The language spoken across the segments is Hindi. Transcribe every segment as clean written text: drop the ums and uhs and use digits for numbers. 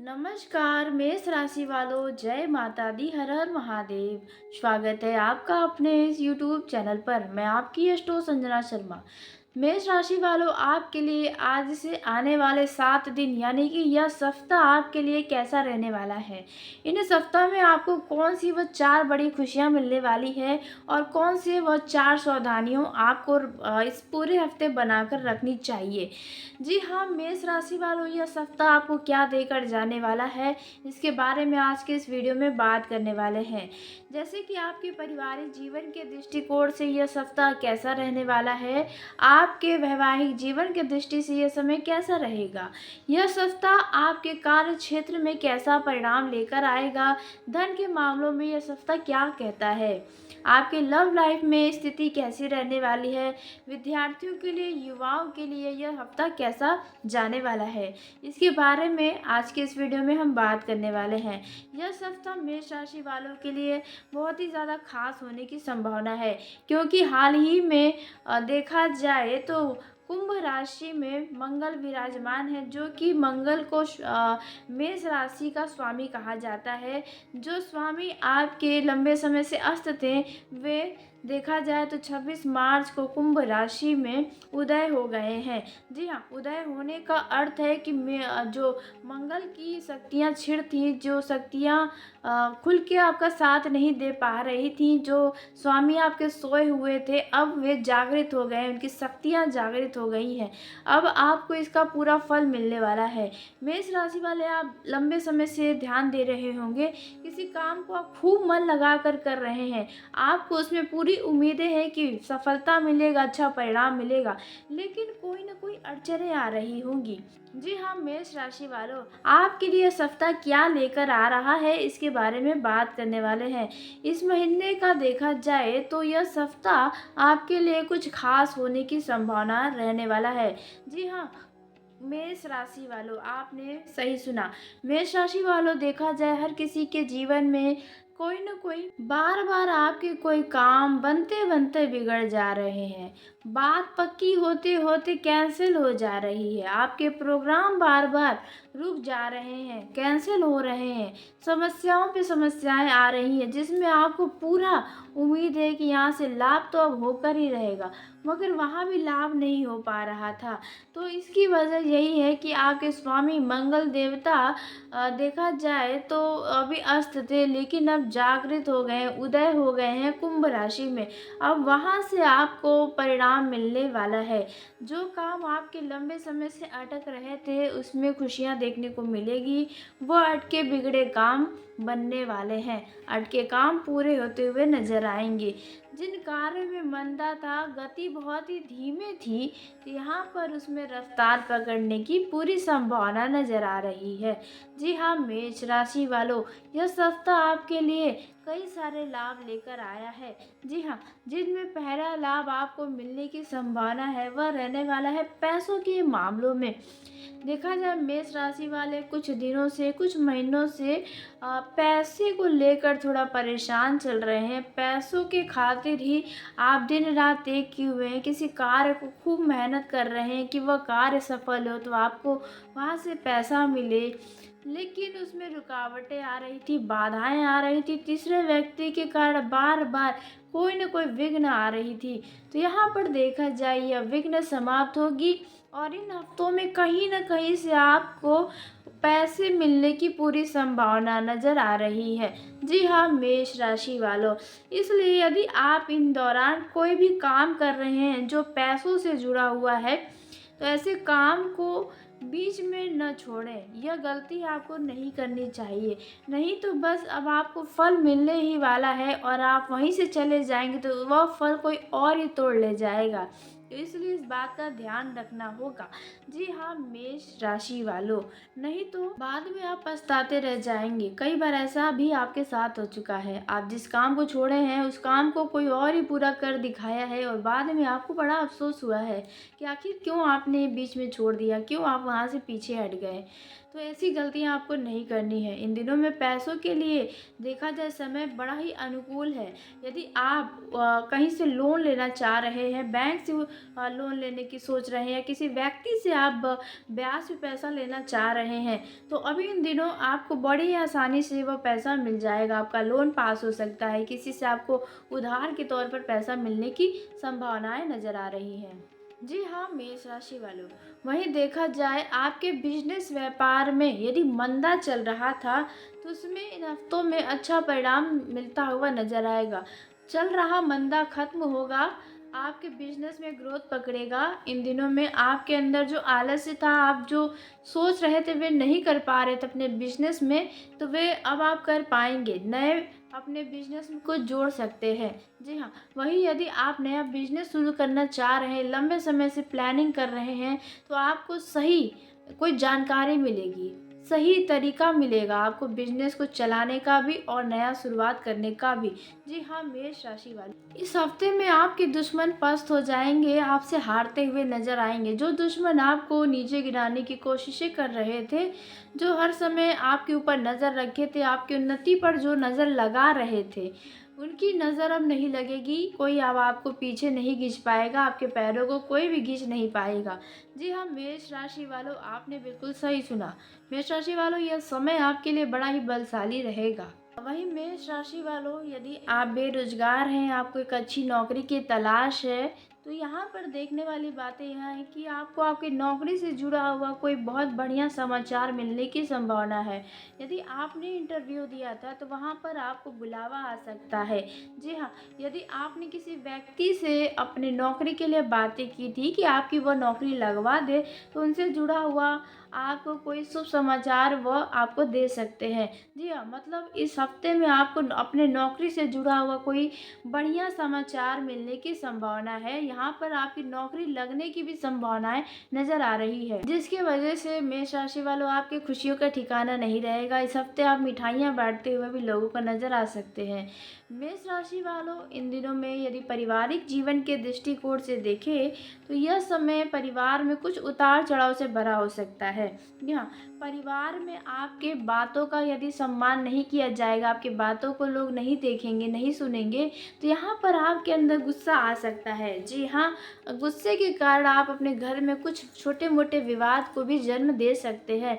नमस्कार मेष राशि वालों, जय माता दी, हर हर महादेव। स्वागत है आपका अपने इस यूट्यूब चैनल पर। मैं आपकी एस्ट्रो संजना शर्मा। मेष राशि वालों, आपके लिए आज से आने वाले 7 दिन यानी कि यह सप्ताह आपके लिए कैसा रहने वाला है। इन सप्ताह में आपको कौन सी वह 4 बड़ी खुशियां मिलने वाली है और कौन से वह 4 सावधानियों आपको इस पूरे हफ्ते बनाकर रखनी चाहिए। जी हाँ मेष राशि वालों, यह सप्ताह आपको क्या देकर जाने वाला है, इसके बारे में आज के इस वीडियो में बात करने वाले हैं। जैसे कि आपके पारिवारिक जीवन के दृष्टिकोण से यह सप्ताह कैसा रहने वाला है, आपके वैवाहिक जीवन के दृष्टि से यह समय कैसा रहेगा, यह सप्ताह आपके कार्य क्षेत्र में कैसा परिणाम लेकर आएगा, धन के मामलों में यह सप्ताह क्या कहता है, आपके लव लाइफ में स्थिति कैसी रहने वाली है, विद्यार्थियों के लिए, युवाओं के लिए यह हफ्ता कैसा जाने वाला है, इसके बारे में आज के इस वीडियो में हम बात करने वाले हैं। यह सप्ताह मेष राशि वालों के लिए बहुत ही ज़्यादा खास होने की संभावना है, क्योंकि हाल ही में देखा जाए तो कुंभ राशि में मंगल विराजमान है, जो कि मंगल को मेष राशि का स्वामी कहा जाता है। जो स्वामी आपके लंबे समय से अस्त थे, वे देखा जाए तो 26 मार्च को कुंभ राशि में उदय हो गए हैं। जी हाँ, उदय होने का अर्थ है कि जो मंगल की शक्तियाँ छिड़ थी, जो शक्तियाँ खुल के आपका साथ नहीं दे पा रही थी, जो स्वामी आपके सोए हुए थे, अब वे जागृत हो गए, उनकी शक्तियाँ जागृत हो गई हैं। अब आपको इसका पूरा फल मिलने वाला है। मेष राशि वाले, आप लंबे समय से ध्यान दे रहे होंगे, किसी काम को आप खूब मन लगा कर रहे हैं, आपको उसमें पूरी उम्मीदें हैं कि सफलता मिलेगा, अच्छा परिणाम मिलेगा, लेकिन कोई ना कोई अड़चनें आ रही होंगी। जी हाँ मेष राशि वालों, आपके लिए सप्ताह क्या लेकर आ रहा है, इसके बारे में बात करने वाले हैं। इस महीने का देखा जाए तो यह सप्ताह आपके लिए कुछ खास होने की संभावना रहने वाला है। जी हाँ मेष राशि वालों, आपने सही सुना। मेष राशि वालों, देखा जाए हर किसी के जीवन में कोई न कोई बार बार आपके कोई काम बनते बनते बिगड़ जा रहे हैं, बात पक्की होते होते कैंसिल हो जा रही है, आपके प्रोग्राम बार बार रुक जा रहे हैं, कैंसिल हो रहे हैं, समस्याओं पे समस्याएं आ रही हैं, जिसमें आपको पूरा उम्मीद है कि यहाँ से लाभ तो अब होकर ही रहेगा, मगर वहाँ भी लाभ नहीं हो पा रहा था। तो इसकी वजह यही है कि आपके स्वामी मंगल देवता देखा जाए तो अभी अस्त थे, लेकिन अब जागृत हो गए हैं, उदय हो गए हैं कुंभ राशि में। अब वहाँ से आपको परिणाम मिलने वाला है। जो काम आपके लंबे समय से अटक रहे थे, उसमें खुशियाँ देखने को मिलेगी। वो अटके बिगड़े काम बनने वाले हैं, अटके काम पूरे होते हुए नजर आएंगे। जिन कार्य में मंदा था, गति बहुत ही धीमे थी, यहाँ पर उसमें रफ्तार पकड़ने की पूरी संभावना नजर आ रही है। जी हाँ मेष राशि वालों, यह सप्ताह आपके लिए कई सारे लाभ लेकर आया है। जी हाँ, जिनमें पहला लाभ आपको मिलने की संभावना है, वह रहने वाला है पैसों के मामलों में। देखा जाए मेष राशि वाले कुछ दिनों से, कुछ महीनों से पैसे को लेकर थोड़ा परेशान चल रहे हैं। पैसों के खातिर ही आप दिन रात एक किए हुए हैं, किसी कार्य को खूब मेहनत कर रहे हैं कि वह कार्य सफल हो, तो आपको वहाँ से पैसा मिले, लेकिन उसमें रुकावटें आ रही थी, बाधाएं आ रही थी, तीसरे व्यक्ति के कारण बार बार कोई न कोई विघ्न आ रही थी। तो यहाँ पर देखा जाए यह विघ्न समाप्त होगी और इन हफ्तों में कहीं न कहीं से आपको पैसे मिलने की पूरी संभावना नजर आ रही है। जी हाँ मेष राशि वालों, इसलिए यदि आप इन दौरान कोई भी काम कर रहे हैं जो पैसों से जुड़ा हुआ है, तो ऐसे काम को बीच में न छोड़ें। यह गलती आपको नहीं करनी चाहिए, नहीं तो बस अब आपको फल मिलने ही वाला है और आप वहीं से चले जाएंगे तो वह फल कोई और ही तोड़ ले जाएगा। तो इसलिए इस बात का ध्यान रखना होगा। जी हाँ मेष राशि वालों, नहीं तो बाद में आप पछताते रह जाएंगे। कई बार ऐसा भी आपके साथ हो चुका है, आप जिस काम को छोड़े हैं उस काम को कोई और ही पूरा कर दिखाया है और बाद में आपको बड़ा अफसोस हुआ है कि आखिर क्यों आपने बीच में छोड़ दिया, क्यों आप वहाँ से पीछे हट गए। तो ऐसी गलतियां आपको नहीं करनी है। इन दिनों में पैसों के लिए देखा जाए समय बड़ा ही अनुकूल है। यदि आप कहीं से लोन लेना चाह रहे हैं, बैंक से लोन लेने की सोच रहे हैं, या किसी व्यक्ति से आप ब्याज पे पैसा लेना चाह रहे हैं, तो अभी इन दिनों आपको बड़ी ही आसानी से वह पैसा मिल जाएगा। आपका लोन पास हो सकता है, किसी से आपको उधार के तौर पर पैसा मिलने की संभावनाएं नज़र आ रही हैं। जी हाँ, मेष राशि वालों, वहीं देखा जाए आपके बिजनेस व्यापार में यदि मंदा चल रहा था, तो उसमें इन हफ्तों में अच्छा परिणाम मिलता हुआ नजर आएगा। चल रहा मंदा खत्म होगा, आपके बिजनेस में ग्रोथ पकड़ेगा। इन दिनों में आपके अंदर जो आलस्य था, आप जो सोच रहे थे वे नहीं कर पा रहे थे अपने बिजनेस में, तो वे अब आप कर पाएंगे। नए अपने बिजनेस में कुछ जोड़ सकते हैं। जी हाँ, वहीं यदि आप नया बिजनेस शुरू करना चाह रहे हैं, लंबे समय से प्लानिंग कर रहे हैं, तो आपको सही कोई जानकारी मिलेगी, सही तरीका मिलेगा आपको बिजनेस को चलाने का भी और नया शुरुआत करने का भी। जी हाँ, मेष राशि वाले, इस हफ्ते में आपके दुश्मन पस्त हो जाएंगे, आपसे हारते हुए नजर आएंगे। जो दुश्मन आपको नीचे गिराने की कोशिशें कर रहे थे, जो हर समय आपके ऊपर नज़र रखे थे, आपकी उन्नति पर जो नज़र लगा रहे थे, उनकी नज़र अब नहीं लगेगी। कोई अब आपको पीछे नहीं खींच पाएगा, आपके पैरों को कोई भी खींच नहीं पाएगा। जी हाँ, मेष राशि वालों, आपने बिल्कुल सही सुना। मेष राशि वालों, यह समय आपके लिए बड़ा ही बलशाली रहेगा। वहीं मेष राशि वालों, यदि आप बेरोजगार हैं, आपको एक अच्छी नौकरी की तलाश है, तो यहाँ पर देखने वाली बातें यह है कि आपको आपकी नौकरी से जुड़ा हुआ कोई बहुत बढ़िया समाचार मिलने की संभावना है। यदि आपने इंटरव्यू दिया था, तो वहाँ पर आपको बुलावा आ सकता है। जी हाँ, यदि आपने किसी व्यक्ति से अपनी नौकरी के लिए बातें की थी कि आपकी वह नौकरी लगवा दे, तो उनसे जुड़ा हुआ आपको कोई शुभ समाचार वह आपको दे सकते हैं। जी हाँ, मतलब इस हफ्ते में आपको अपने नौकरी से जुड़ा हुआ कोई बढ़िया समाचार मिलने की संभावना है। यहाँ पर आपकी नौकरी लगने की भी संभावनाएं नजर आ रही है, जिसकी वजह से मेष राशि वालों, आपकी खुशियों का ठिकाना नहीं रहेगा। इस हफ्ते आप मिठाइयाँ बांटते हुए भी लोगों को नजर आ सकते हैं। मेष राशि वालों, इन दिनों में यदि पारिवारिक जीवन के दृष्टिकोण से देखें, तो यह समय परिवार में कुछ उतार चढ़ाव से भरा हो सकता है। यहाँ परिवार में आपके बातों का यदि सम्मान नहीं किया जाएगा, आपकी बातों को लोग नहीं देखेंगे, नहीं सुनेंगे, तो यहाँ पर आपके अंदर गुस्सा आ सकता है। जी हाँ, गुस्से के कारण आप अपने घर में कुछ छोटे मोटे विवाद को भी जन्म दे सकते हैं।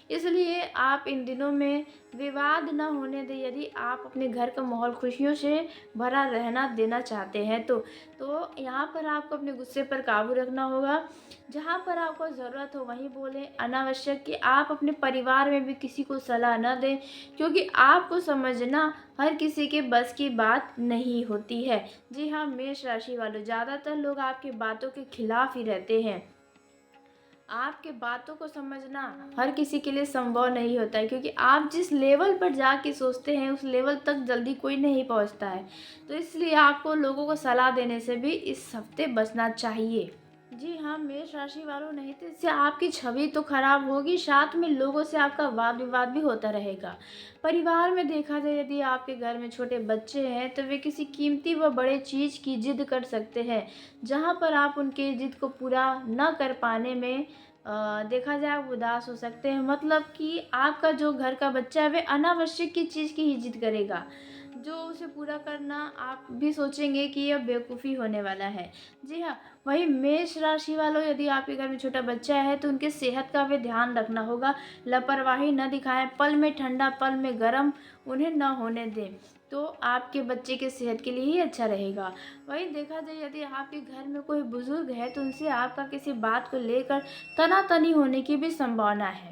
इसलिए आप इन दिनों में विवाद न होने दें। यदि आप अपने घर का माहौल खुशियों से भरा रहना देना चाहते हैं, तो यहाँ पर आपको अपने गुस्से पर काबू रखना होगा। जहाँ पर आपको ज़रूरत हो वहीं बोलें। अनावश्यक कि आप अपने परिवार में भी किसी को सलाह न दें, क्योंकि आपको समझना हर किसी के बस की बात नहीं होती है। जी हाँ, मेष राशि वालों, ज़्यादातर लोग आपकी बातों के खिलाफ ही रहते हैं। आपके बातों को समझना हर किसी के लिए संभव नहीं होता है, क्योंकि आप जिस लेवल पर जाके सोचते हैं, उस लेवल तक जल्दी कोई नहीं पहुंचता है। तो इसलिए आपको लोगों को सलाह देने से भी इस हफ्ते बचना चाहिए। जी हाँ, मेष राशि वालों, नहीं तो इससे आपकी छवि तो खराब होगी, साथ में लोगों से आपका वाद विवाद भी होता रहेगा। परिवार में देखा जाए, यदि आपके घर में छोटे बच्चे हैं, तो वे किसी कीमती व बड़े चीज़ की जिद कर सकते हैं, जहाँ पर आप उनके जिद को पूरा न कर पाने में देखा जाए आप उदास हो सकते हैं। मतलब कि आपका जो घर का बच्चा है, वे अनावश्यक की चीज़ की ही जिद करेगा, जो उसे पूरा करना आप भी सोचेंगे कि यह बेवकूफ़ी होने वाला है। जी हाँ, वहीं मेष राशि वालों, यदि आपके घर में छोटा बच्चा है, तो उनके सेहत का भी ध्यान रखना होगा। लापरवाही न दिखाएं, पल में ठंडा पल में गर्म उन्हें न होने दें, तो आपके बच्चे के सेहत के लिए ही अच्छा रहेगा। वहीं देखा जाए, यदि आपके घर में कोई बुजुर्ग है, तो उनसे आपका किसी बात को लेकर तनातनी होने की भी संभावना है।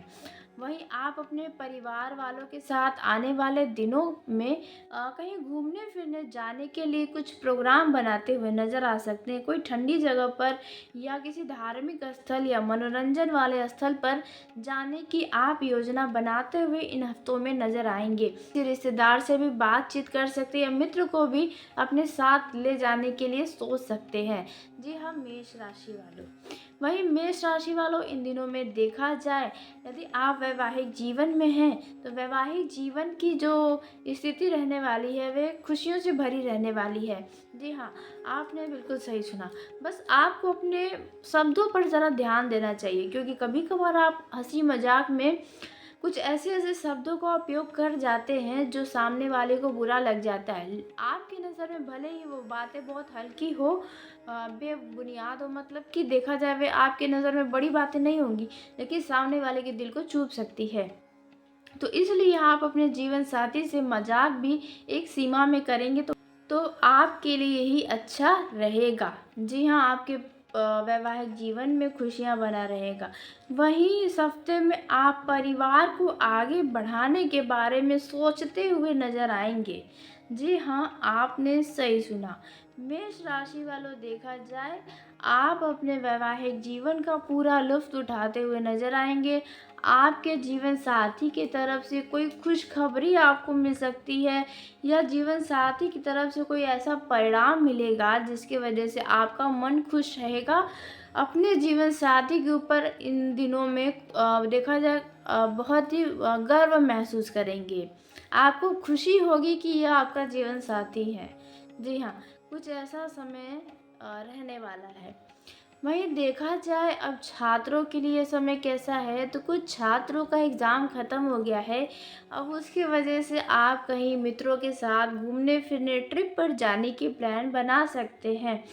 वहीं आप अपने परिवार वालों के साथ आने वाले दिनों में कहीं घूमने फिरने जाने के लिए कुछ प्रोग्राम बनाते हुए नज़र आ सकते हैं। कोई ठंडी जगह पर या किसी धार्मिक स्थल या मनोरंजन वाले स्थल पर जाने की आप योजना बनाते हुए इन हफ्तों में नज़र आएंगे। किसी रिश्तेदार से भी बातचीत कर सकते हैं, या मित्र को भी अपने साथ ले जाने के लिए सोच सकते हैं। जी हाँ, मेष राशि वालों, वहीं मेष राशि वालों, इन दिनों में देखा जाए, यदि आप वैवाहिक जीवन में हैं तो वैवाहिक जीवन की जो स्थिति रहने वाली है वे खुशियों से भरी रहने वाली है। जी हाँ, आपने बिल्कुल सही सुना। बस आपको अपने शब्दों पर ज़रा ध्यान देना चाहिए, क्योंकि कभी कभार आप हंसी मजाक में कुछ ऐसे ऐसे शब्दों का उपयोग कर जाते हैं जो सामने वाले को बुरा लग जाता है। आपकी नज़र में भले ही वो बातें बहुत हल्की हो, बेबुनियाद हो, मतलब कि देखा जाए वे आपकी नज़र में बड़ी बातें नहीं होंगी, लेकिन सामने वाले के दिल को चुभ सकती है। तो इसलिए आप अपने जीवन साथी से मजाक भी एक सीमा में करेंगे तो आपके लिए यही अच्छा रहेगा। जी हाँ, आपके वैवाहिक जीवन में खुशियाँ बना रहेगा। वहीं इस हफ्ते में आप परिवार को आगे बढ़ाने के बारे में सोचते हुए नजर आएंगे। जी हाँ, आपने सही सुना। मेष राशि वालों, देखा जाए, आप अपने वैवाहिक जीवन का पूरा लुत्फ़ उठाते हुए नजर आएंगे। आपके जीवन साथी की तरफ से कोई खुशखबरी आपको मिल सकती है, या जीवन साथी की तरफ से कोई ऐसा परिणाम मिलेगा जिसकी वजह से आपका मन खुश रहेगा। अपने जीवन साथी के ऊपर इन दिनों में देखा जाए बहुत ही गर्व महसूस करेंगे। आपको खुशी होगी कि यह आपका जीवन साथी है। जी हाँ, कुछ ऐसा समय रहने वाला है। वहीं देखा जाए अब छात्रों के लिए समय कैसा है, तो कुछ छात्रों का एग्ज़ाम ख़त्म हो गया है। अब उसकी वजह से आप कहीं मित्रों के साथ घूमने फिरने ट्रिप पर जाने की प्लान बना सकते हैं,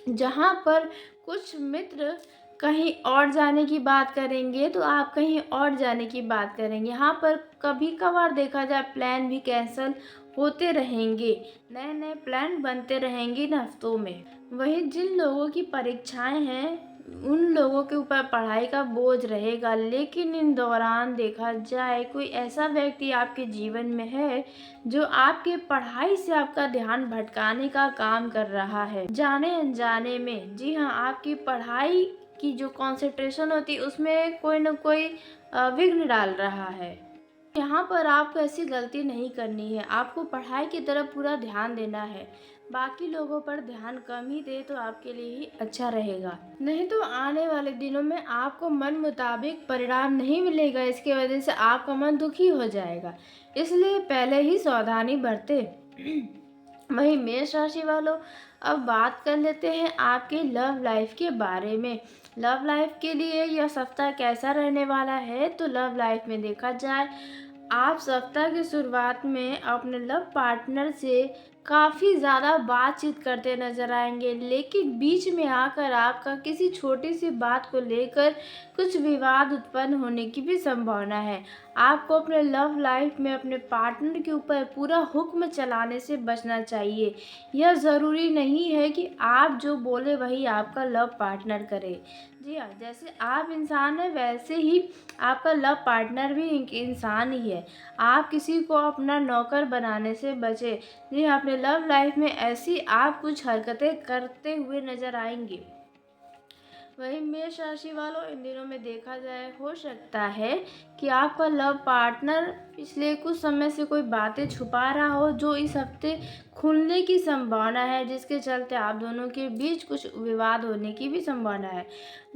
जहाँ पर कुछ मित्र कहीं और जाने की बात करेंगे तो आप कहीं और जाने की बात करेंगे। यहाँ पर कभी कभार देखा जाए प्लान भी कैंसल होते रहेंगे, नए नए प्लान बनते रहेंगे इन हफ्तों में। वहीं जिन लोगों की परीक्षाएं हैं उन लोगों के ऊपर पढ़ाई का बोझ रहेगा, लेकिन इन दौरान देखा जाए कोई ऐसा व्यक्ति आपके जीवन में है जो आपके पढ़ाई से आपका ध्यान भटकाने का काम कर रहा है, जाने अनजाने में। जी हाँ, आपकी पढ़ाई की जो कंसंट्रेशन होती है उसमें कोई न कोई विघ्न डाल रहा है। यहाँ पर आपको ऐसी गलती नहीं करनी है, आपको पढ़ाई की तरफ पूरा ध्यान देना है। बाकी लोगों पर ध्यान कम ही दे तो आपके लिए ही अच्छा रहेगा। नहीं तो आने वाले दिनों में आपको मन मुताबिक परिणाम नहीं मिलेगा, इसकी वजह से आपका मन दुखी हो जाएगा। इसलिए पहले ही सावधानी बरते। वहीं मेष राशि वालों, अब बात कर लेते हैं आपके लव लाइफ के बारे में। लव लाइफ के लिए यह सप्ताह कैसा रहने वाला है, तो लव लाइफ में देखा जाए आप सप्ताह की शुरुआत में अपने लव पार्टनर से काफ़ी ज़्यादा बातचीत करते नजर आएंगे, लेकिन बीच में आकर आपका किसी छोटी सी बात को लेकर कुछ विवाद उत्पन्न होने की भी संभावना है। आपको अपने लव लाइफ में अपने पार्टनर के ऊपर पूरा हुक्म चलाने से बचना चाहिए। यह ज़रूरी नहीं है कि आप जो बोले वही आपका लव पार्टनर करे। जी हाँ, जैसे आप इंसान हैं वैसे ही आपका लव पार्टनर भी एक इंसान ही है। आप किसी को अपना नौकर बनाने से बचें। जी हाँ, अपने लव लाइफ में ऐसी आप कुछ हरकतें करते हुए नजर आएंगे। वहीं मेष राशि वालों, इन दिनों में देखा जाए हो सकता है कि आपका लव पार्टनर पिछले कुछ समय से कोई बातें छुपा रहा हो जो इस हफ्ते खुलने की संभावना है, जिसके चलते आप दोनों के बीच कुछ विवाद होने की भी संभावना है।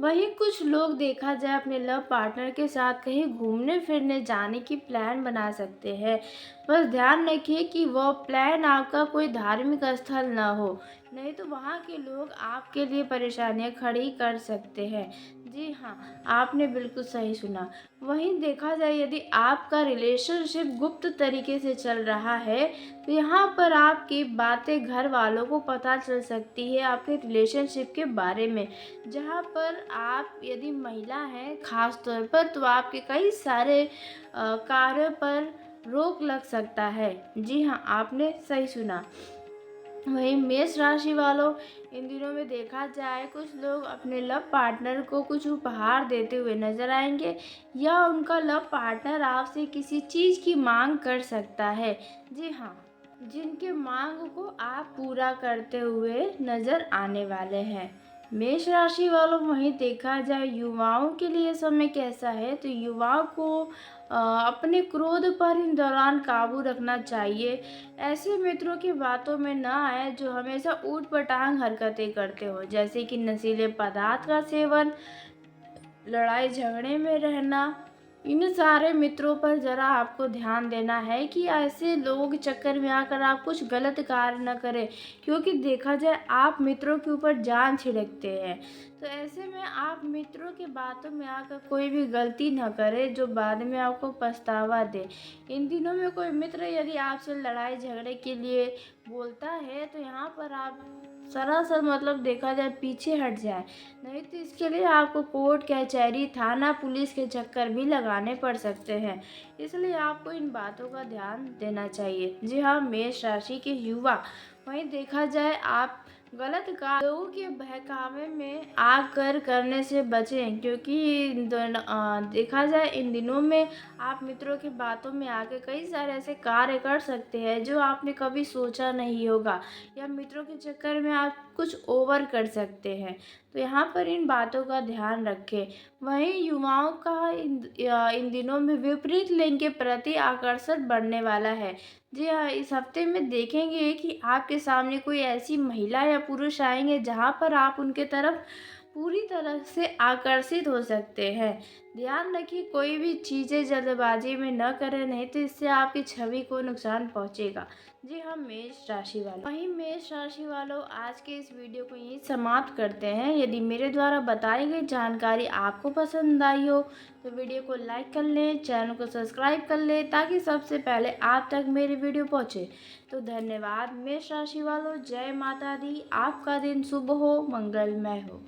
वहीं कुछ लोग देखा जाए अपने लव पार्टनर के साथ कहीं घूमने फिरने जाने की प्लान बना सकते हैं। बस ध्यान रखिए कि वह प्लान आपका कोई धार्मिक स्थल ना हो, नहीं तो वहाँ के लोग आपके लिए परेशानियाँ खड़ी कर सकते हैं। जी हाँ, आपने बिल्कुल सही सुना। वहीं देखा जाए यदि आपका रिलेशनशिप गुप्त तरीके से चल रहा है तो यहाँ पर आपकी बातें घर वालों को पता चल सकती है आपके रिलेशनशिप के बारे में, जहाँ पर आप यदि महिला हैं खास तौर पर तो आपके कई सारे कार्यों पर रोक लग सकता है। जी हाँ, आपने सही सुना। वहीं मेष राशि वालों, इन दिनों में देखा जाए कुछ लोग अपने लव पार्टनर को कुछ उपहार देते हुए नजर आएंगे, या उनका लव पार्टनर आपसे किसी चीज़ की मांग कर सकता है। जी हाँ, जिनके मांग को आप पूरा करते हुए नजर आने वाले हैं। मेष राशि वालों, वहीं देखा जाए युवाओं के लिए समय कैसा है, तो युवाओं को अपने क्रोध पर इन दौरान काबू रखना चाहिए। ऐसे मित्रों की बातों में ना आए जो हमेशा ऊट-पटांग हरकतें करते हो, जैसे कि नशीले पदार्थ का सेवन, लड़ाई झगड़े में रहना। इन सारे मित्रों पर ज़रा आपको ध्यान देना है कि ऐसे लोगों के चक्कर में आकर आप कुछ गलत कार्य न करें, क्योंकि देखा जाए आप मित्रों के ऊपर जान छिड़कते हैं। तो ऐसे में आप मित्रों की बातों में आकर कोई भी गलती न करें जो बाद में आपको पछतावा दे। इन दिनों में कोई मित्र यदि आपसे लड़ाई झगड़े के लिए बोलता है, तो यहाँ पर आप सरासर मतलब देखा जाए पीछे हट जाए, नहीं तो इसके लिए आपको कोर्ट कचहरी थाना पुलिस के चक्कर भी लगाने पड़ सकते हैं। इसलिए आपको इन बातों का ध्यान देना चाहिए। जी हाँ, मेष राशि के युवा, वहीं देखा जाए आप गलत लोगों के बहकावे में आकर करने से बचें, क्योंकि देखा जाए इन दिनों में आप मित्रों की बातों में आके कई सारे ऐसे कार्य कर सकते हैं जो आपने कभी सोचा नहीं होगा, या मित्रों के चक्कर में आप कुछ ओवर कर सकते हैं। तो यहाँ पर इन बातों का ध्यान रखें। वहीं युवाओं का इन दिनों में विपरीत लिंग के प्रति आकर्षण बढ़ने वाला है। जी हाँ, इस हफ्ते में देखेंगे कि आपके सामने कोई ऐसी महिला या पुरुष आएंगे जहाँ पर आप उनके तरफ पूरी तरह से आकर्षित हो सकते हैं। ध्यान रखिए कोई भी चीज़ें जल्दबाजी में न करें, नहीं तो इससे आपकी छवि को नुकसान पहुंचेगा। जी हाँ, मेष राशि वालों, वहीं मेष राशि वालों, आज के इस वीडियो को यहीं समाप्त करते हैं। यदि मेरे द्वारा बताई गई जानकारी आपको पसंद आई हो तो वीडियो को लाइक कर लें, चैनल को सब्सक्राइब कर लें, ताकि सबसे पहले आप तक मेरी वीडियो पहुंचे। तो धन्यवाद मेष राशि वालों, जय माता दी। आपका दिन शुभ हो, मंगलमय हो।